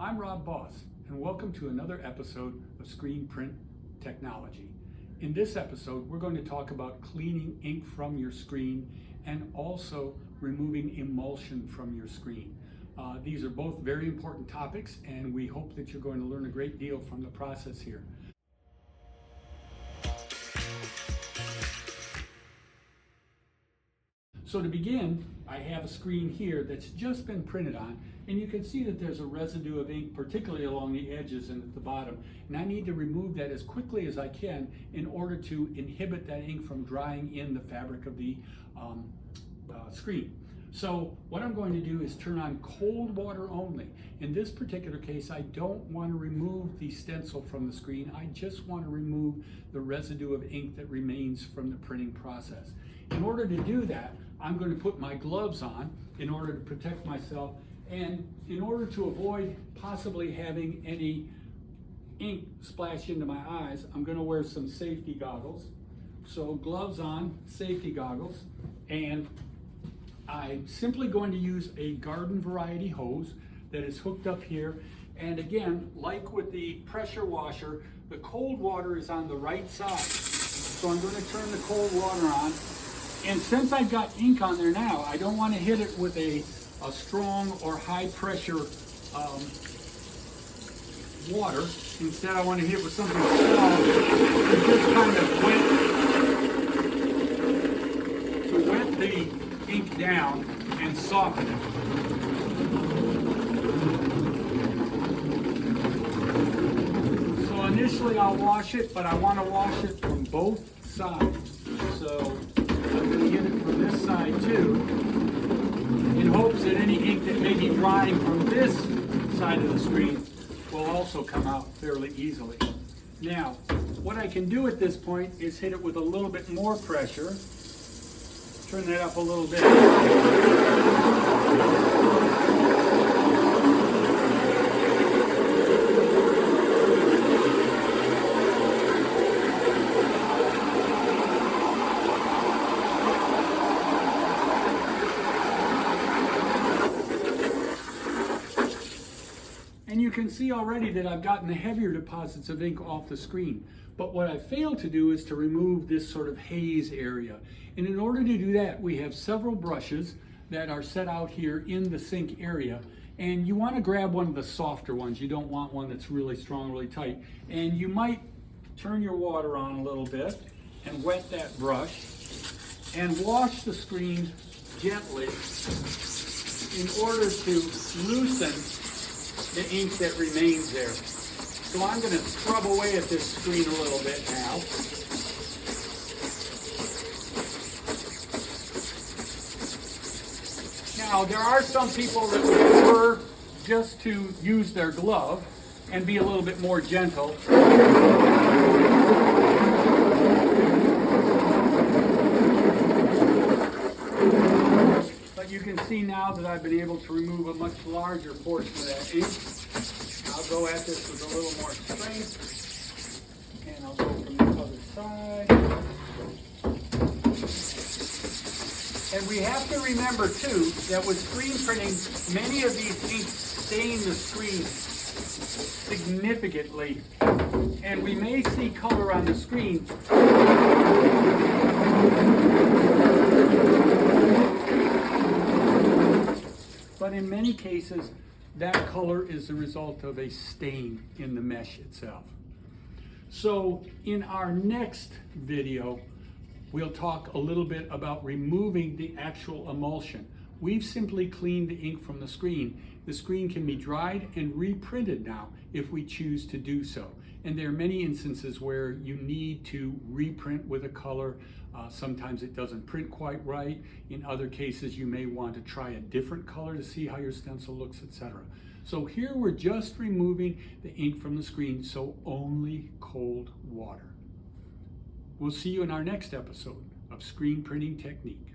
I'm Rob Boss, and welcome to another episode of Screen Print Technology. In this episode, we're going to talk about cleaning ink from your screen and also removing emulsion from your screen. These are both very important topics, and we hope that you're going to learn a great deal from the process here. So to begin, I have a screen here that's just been printed on, and you can see that there's a residue of ink, particularly along the edges and at the bottom. And I need to remove that as quickly as I can in order to inhibit that ink from drying in the fabric of the screen. So what I'm going to do is turn on cold water only. In this particular case, I don't want to remove the stencil from the screen. I just want to remove the residue of ink that remains from the printing process. In order to do that, I'm going to put my gloves on in order to protect myself, and in order to avoid possibly having any ink splash into my eyes, I'm going to wear some safety goggles. So gloves on, safety goggles, and I'm simply going to use a garden variety hose that is hooked up here. And again, like with the pressure washer, the cold water is on the right side. So I'm going to turn the cold water on. And since I've got ink on there now, I don't want to hit it with a strong or high pressure water. Instead, I want to hit it with something small to just kind of wet the ink down and soften it. So initially I'll wash it, but I want to wash it from both sides. So I'm going to get it from this side too, in hopes that any ink that may be drying from this side of the screen will also come out fairly easily. Now, what I can do at this point is hit it with a little bit more pressure. Turn that up a little bit. And you can see already that I've gotten the heavier deposits of ink off the screen. But what I failed to do is to remove this sort of haze area. And in order to do that, we have several brushes that are set out here in the sink area. And you want to grab one of the softer ones. You don't want one that's really strong, really tight. And you might turn your water on a little bit and wet that brush and wash the screen gently in order to loosen the ink that remains there. So I'm going to scrub away at this screen a little bit now. Now, there are some people that would prefer just to use their glove and be a little bit more gentle. But you can see now that I've been able to remove a much larger portion of that ink. I'll go at this with a little more strength, and I'll go from the other side. And we have to remember too that with screen printing, many of these inks stain the screen significantly, and we may see color on the screen. But in many cases, that color is the result of a stain in the mesh itself. So in our next video, we'll talk a little bit about removing the actual emulsion. We've simply cleaned the ink from the screen. The screen can be dried and reprinted now if we choose to do so. And there are many instances where you need to reprint with a color. Sometimes it doesn't print quite right. In other cases, you may want to try a different color to see how your stencil looks, etc. So here we're just removing the ink from the screen, so only cold water. We'll see you in our next episode of Screen Printing Technique.